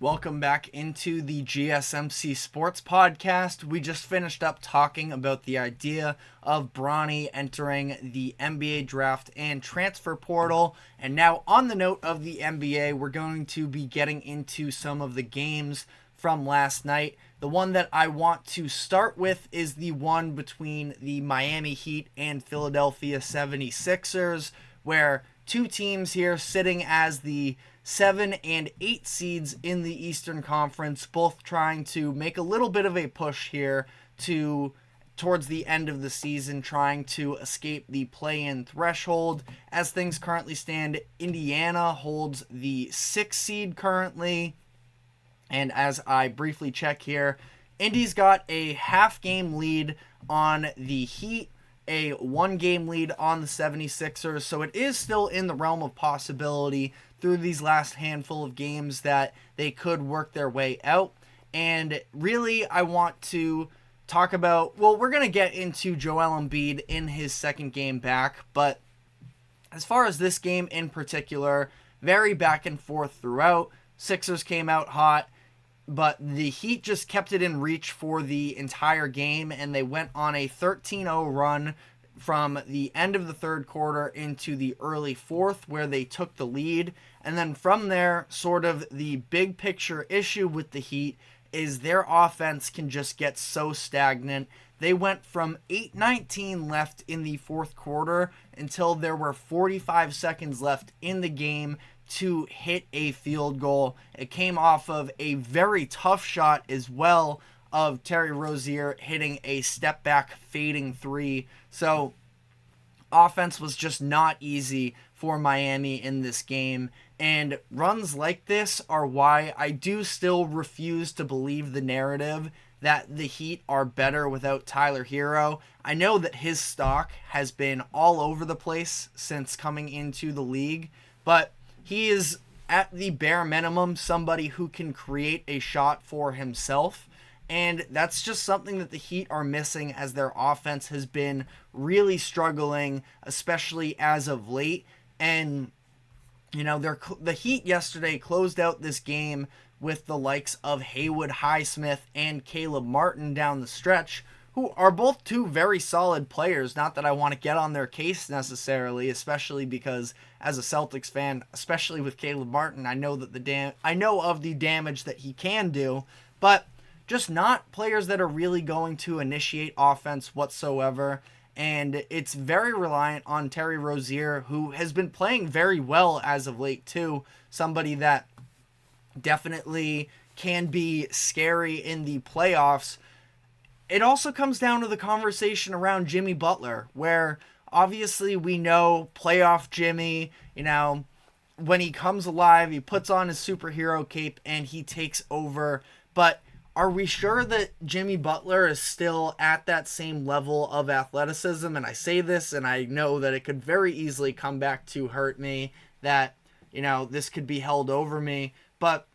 Welcome back into the GSMC Sports Podcast. We just finished up talking about the idea of Bronny entering the NBA draft and transfer portal. And now, on the note of the NBA, we're going to be getting into some of the games from last night. The one that I want to start with is the one between the Miami Heat and Philadelphia 76ers, where two teams here sitting as the 7 and 8 seeds in the Eastern Conference, both trying to make a little bit of a push here towards the end of the season, trying to escape the play-in threshold. As things currently stand, Indiana holds the 6th seed currently. And as I briefly check here, Indy's got a half-game lead on the Heat, a 1-game lead on the 76ers, so it is still in the realm of possibility through these last handful of games that they could work their way out. And really, I want to talk about, well, we're going to get into Joel Embiid in his second game back, but as far as this game in particular, very back and forth throughout. Sixers came out hot, but the Heat just kept it in reach for the entire game, and they went on a 13-0 run from the end of the third quarter into the early fourth, where they took the lead. And then from there, sort of the big picture issue with the Heat is their offense can just get so stagnant. They went from 8:19 left in the fourth quarter until there were 45 seconds left in the game to hit a field goal. It came off of a very tough shot as well of Terry Rozier hitting a step back fading three. So offense was just not easy for Miami in this game. And runs like this are why I do still refuse to believe the narrative that the Heat are better without Tyler Hero. I know that his stock has been all over the place since coming into the league, but he is at the bare minimum somebody who can create a shot for himself. And that's just something that the Heat are missing, as their offense has been really struggling, especially as of late. And, you know, the Heat yesterday closed out this game with the likes of Haywood Highsmith and Caleb Martin down the stretch, who are both two very solid players. Not that I want to get on their case necessarily, especially because as a Celtics fan, especially with Caleb Martin, I know that I know of the damage that he can do, but just not players that are really going to initiate offense whatsoever. And it's very reliant on Terry Rozier, who has been playing very well as of late too. Somebody that definitely can be scary in the playoffs. It also comes down to the conversation around Jimmy Butler, where obviously we know playoff Jimmy, you know, when he comes alive, he puts on his superhero cape and he takes over. But are we sure that Jimmy Butler is still at that same level of athleticism? And I say this, and I know that it could very easily come back to hurt me, that, you know, this could be held over me. But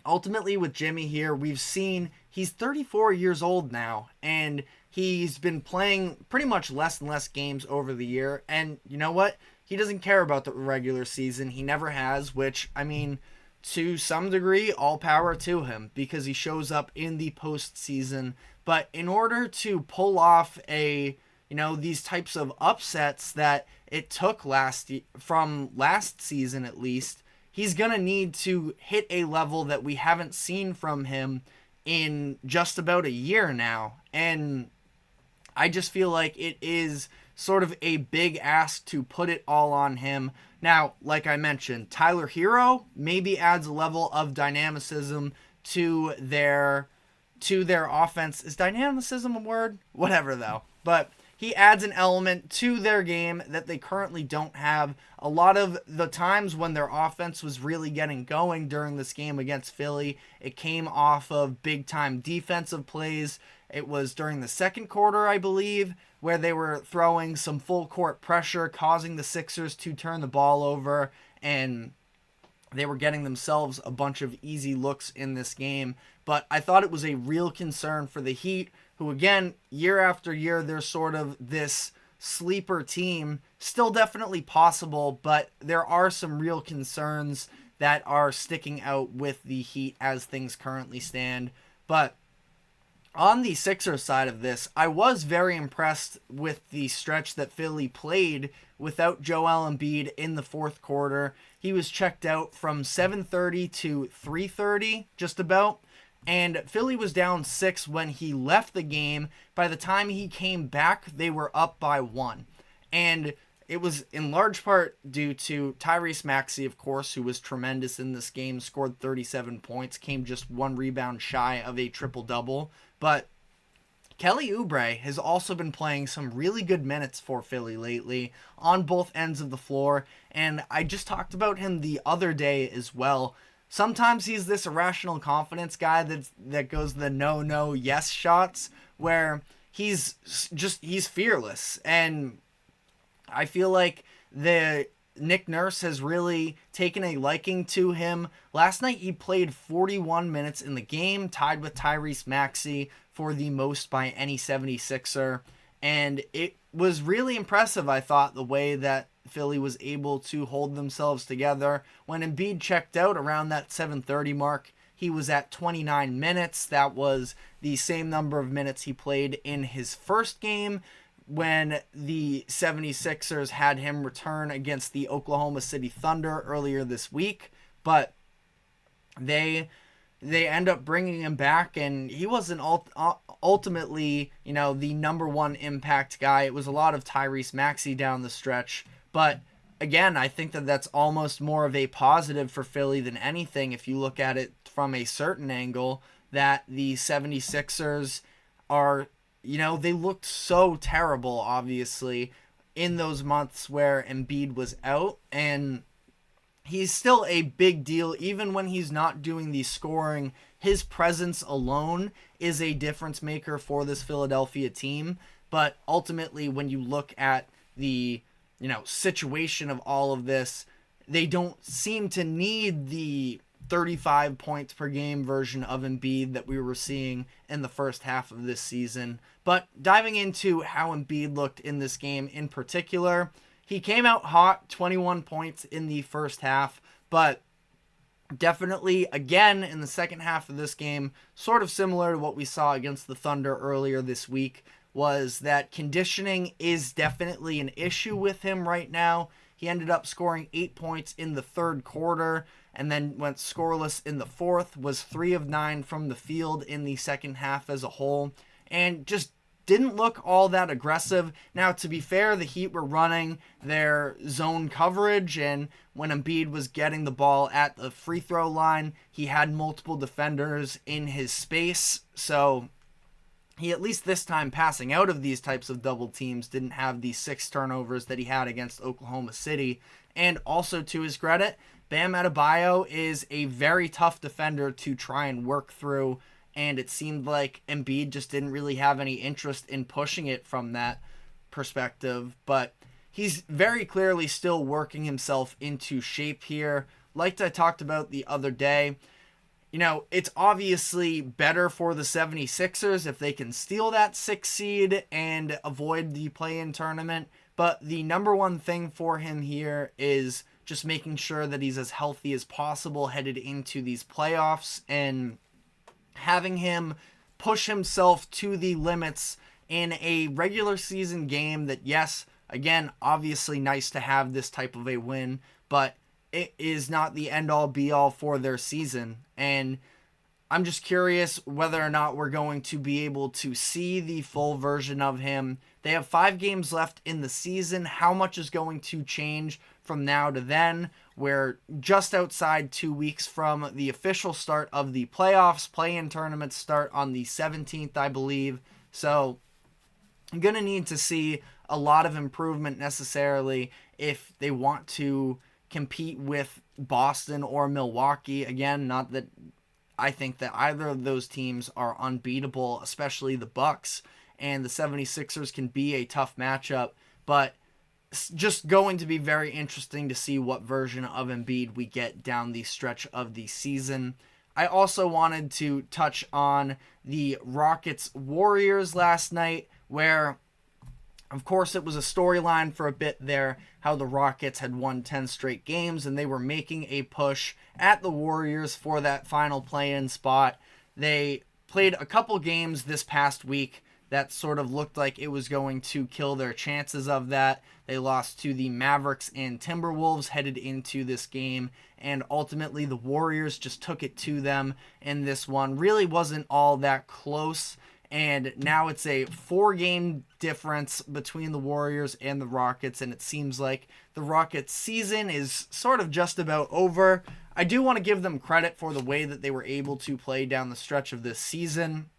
ultimately with Jimmy here, we've seen he's 34 years old now, and he's been playing pretty much less and less games over the year. And you know what? He doesn't care about the regular season. He never has, which, I mean, to some degree, all power to him, because he shows up in the postseason. But in order to pull off these types of upsets that it took from last season at least, he's going to need to hit a level that we haven't seen from him in just about a year now. And I just feel like it is sort of a big ask to put it all on him. Now, like I mentioned, Tyler Hero maybe adds a level of dynamicism to their offense. Is dynamicism a word? Whatever, though. But he adds an element to their game that they currently don't have. A lot of the times when their offense was really getting going during this game against Philly, it came off of big-time defensive plays. It was during the second quarter, I believe, where they were throwing some full-court pressure, causing the Sixers to turn the ball over, and they were getting themselves a bunch of easy looks in this game. But I thought it was a real concern for the Heat, who, again, year after year, they're sort of this sleeper team. Still definitely possible, but there are some real concerns that are sticking out with the Heat as things currently stand. But on the Sixers side of this, I was very impressed with the stretch that Philly played without Joel Embiid in the fourth quarter. He was checked out from 7:30 to 3:30, just about. And Philly was down 6 when he left the game. By the time he came back, they were up by 1. And it was in large part due to Tyrese Maxey, of course, who was tremendous in this game, scored 37 points, came just 1 rebound shy of a triple-double. But Kelly Oubre has also been playing some really good minutes for Philly lately on both ends of the floor, and I just talked about him the other day as well. Sometimes he's this irrational confidence guy that goes the no, yes shots, where he's fearless, and I feel like Nick Nurse has really taken a liking to him. Last night he played 41 minutes in the game, tied with Tyrese Maxey for the most by any 76er. And it was really impressive, I thought, the way that Philly was able to hold themselves together. When Embiid checked out around that 7:30 mark, he was at 29 minutes. That was the same number of minutes he played in his first game, when the 76ers had him return against the Oklahoma City Thunder earlier this week. But they end up bringing him back, and he wasn't ultimately, the number one impact guy. It was a lot of Tyrese Maxey down the stretch. But again, I think that that's almost more of a positive for Philly than anything if you look at it from a certain angle, that the 76ers are, they looked so terrible, obviously, in those months where Embiid was out. And he's still a big deal, even when he's not doing the scoring. His presence alone is a difference maker for this Philadelphia team. But ultimately, when you look at the, situation of all of this, they don't seem to need the 35 points per game version of Embiid that we were seeing in the first half of this season. But diving into how Embiid looked in this game in particular, he came out hot, 21 points in the first half, but definitely, again, in the second half of this game, sort of similar to what we saw against the Thunder earlier this week, was that conditioning is definitely an issue with him right now. He ended up scoring 8 points in the third quarter and then went scoreless in the fourth, was 3 of 9 from the field in the second half as a whole, and just didn't look all that aggressive. Now, to be fair, the Heat were running their zone coverage, and when Embiid was getting the ball at the free throw line, he had multiple defenders in his space, so he, at least this time, passing out of these types of double teams, didn't have the 6 turnovers that he had against Oklahoma City. And also, to his credit, Bam Adebayo is a very tough defender to try and work through, and it seemed like Embiid just didn't really have any interest in pushing it from that perspective. But he's very clearly still working himself into shape here. Like I talked about the other day, it's obviously better for the 76ers if they can steal that 6th seed and avoid the play-in tournament. But the number one thing for him here is just making sure that he's as healthy as possible headed into these playoffs, and having him push himself to the limits in a regular season game that, yes, again, obviously nice to have this type of a win, but it is not the end-all be-all for their season. And I'm just curious whether or not we're going to be able to see the full version of him. They have 5 games left in the season. How much is going to change from now to then? We're just outside 2 weeks from the official start of the playoffs. Play-in tournaments start on the 17th, I believe. So I'm going to need to see a lot of improvement necessarily if they want to compete with Boston or Milwaukee. Again, not that I think that either of those teams are unbeatable, especially the Bucks, and the 76ers can be a tough matchup, but it's just going to be very interesting to see what version of Embiid we get down the stretch of the season. I also wanted to touch on the Rockets-Warriors last night, where Of course, it was a storyline for a bit there, how the Rockets had won 10 straight games and they were making a push at the Warriors for that final play-in spot. They played a couple games this past week that sort of looked like it was going to kill their chances of that. They lost to the Mavericks and Timberwolves headed into this game, and ultimately the Warriors just took it to them in this one. Really wasn't all that close, and now it's a 4-game difference between the Warriors and the Rockets, and it seems like the Rockets' season is sort of just about over. I do want to give them credit for the way that they were able to play down the stretch of this season.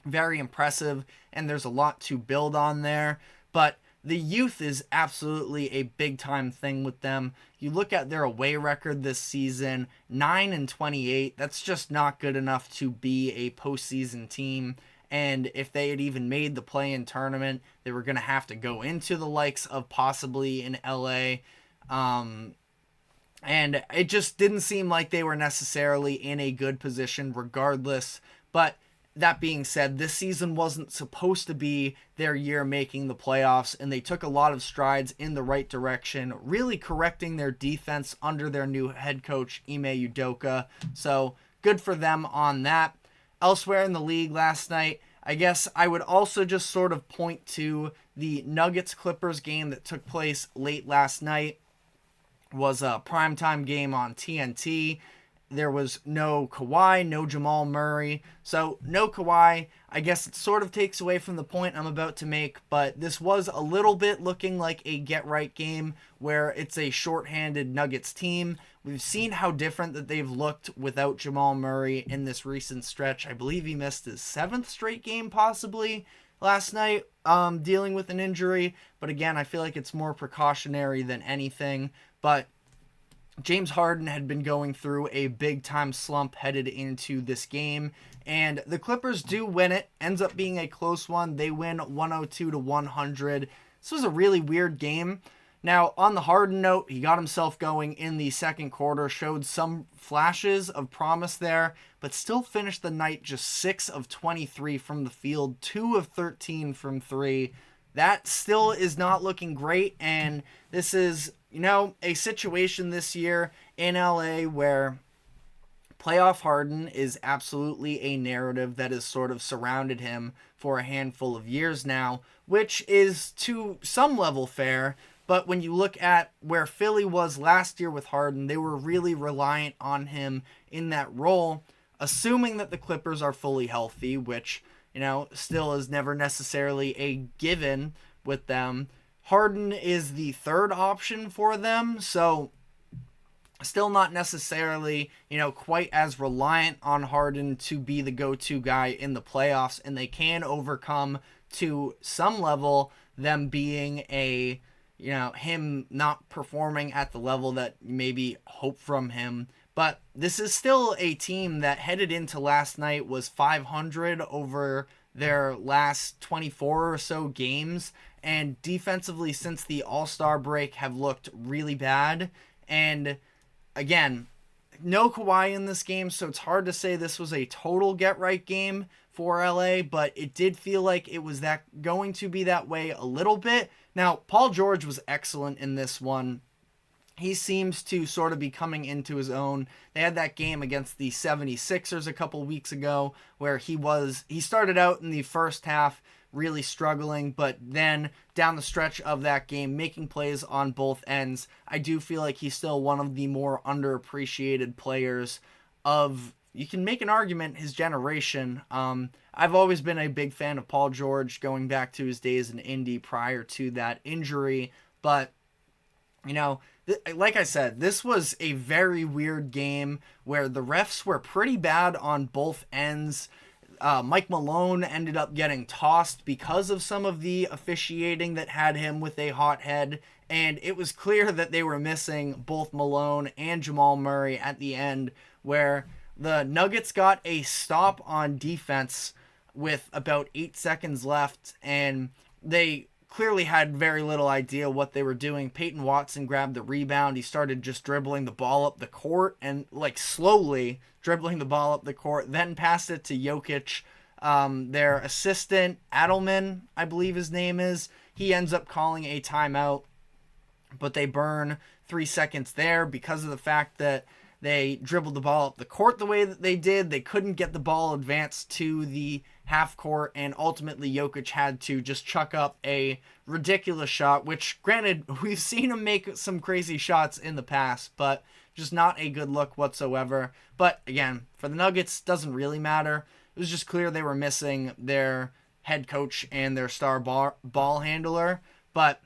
Very impressive, and there's a lot to build on there, but the youth is absolutely a big-time thing with them. You look at their away record this season, 9-28. That's just not good enough to be a postseason team. And if they had even made the play-in tournament, they were going to have to go into the likes of possibly in LA. And it just didn't seem like they were necessarily in a good position regardless. But that being said, this season wasn't supposed to be their year making the playoffs, and they took a lot of strides in the right direction, really correcting their defense under their new head coach, Ime Udoka. So good for them on that. Elsewhere in the league last night, I guess I would also just sort of point to the Nuggets-Clippers game that took place late last night. It was a primetime game on TNT. There was no Kawhi, no Jamal Murray. So no Kawhi, I guess it sort of takes away from the point I'm about to make, but this was a little bit looking like a get-right game where it's a shorthanded Nuggets team. We've seen how different that they've looked without Jamal Murray in this recent stretch. I believe he missed his 7th straight game possibly last night, dealing with an injury. But again, I feel like it's more precautionary than anything. But James Harden had been going through a big-time slump headed into this game, and the Clippers do win it. Ends up being a close one. They win 102-100. This was a really weird game. Now, on the Harden note, he got himself going in the second quarter, showed some flashes of promise there, but still finished the night just 6 of 23 from the field, 2 of 13 from 3. That still is not looking great, and this is, a situation this year in LA where playoff Harden is absolutely a narrative that has sort of surrounded him for a handful of years now, which is to some level fair. But when you look at where Philly was last year with Harden, they were really reliant on him in that role, assuming that the Clippers are fully healthy, which, still is never necessarily a given with them. Harden is the third option for them, so still not necessarily, quite as reliant on Harden to be the go-to guy in the playoffs, and they can overcome to some level them being him not performing at the level that maybe hope from him. But this is still a team that headed into last night was 500 over their last 24 or so games, and defensively since the All-Star break have looked really bad. And again, no Kawhi in this game, so it's hard to say this was a total get-right game for LA, but it did feel like it was going to be that way a little bit. Now, Paul George was excellent in this one. He seems to sort of be coming into his own. They had that game against the 76ers a couple weeks ago where he started out in the first half really struggling, but then down the stretch of that game, making plays on both ends. I do feel like he's still one of the more underappreciated players of, you can make an argument, his generation. I've always been a big fan of Paul George going back to his days in Indy prior to that injury, but like I said, this was a very weird game where the refs were pretty bad on both ends. Mike Malone ended up getting tossed because of some of the officiating that had him with a hot head, and it was clear that they were missing both Malone and Jamal Murray at the end, where the Nuggets got a stop on defense with about 8 seconds left, and they clearly had very little idea what they were doing. Peyton Watson grabbed the rebound. He started just dribbling the ball up the court and slowly dribbling the ball up the court, then passed it to Jokic. Their assistant, Adelman, I believe his name is, he ends up calling a timeout, but they burn 3 seconds there because of the fact that they dribbled the ball up the court the way that they did. They couldn't get the ball advanced to the half court, and ultimately Jokic had to just chuck up a ridiculous shot, which, granted, we've seen him make some crazy shots in the past, but just not a good look whatsoever. But again, for the Nuggets, doesn't really matter. It was just clear they were missing their head coach and their star ball handler, but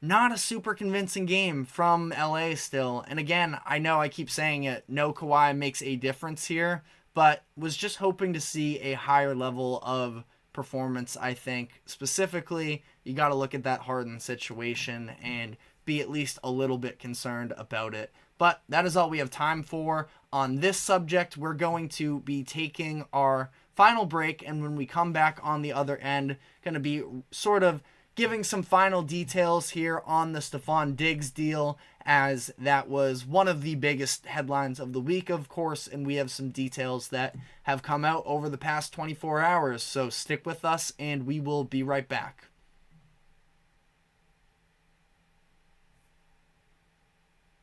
not a super convincing game from LA still. And again, I know I keep saying it, no Kawhi makes a difference here, but was just hoping to see a higher level of performance, I think. Specifically, you got to look at that Harden situation and be at least a little bit concerned about it. But that is all we have time for on this subject. We're going to be taking our final break, and when we come back on the other end, going to be sort of giving some final details here on the Stephon Diggs deal, as that was one of the biggest headlines of the week, of course, and we have some details that have come out over the past 24 hours. So stick with us, and we will be right back.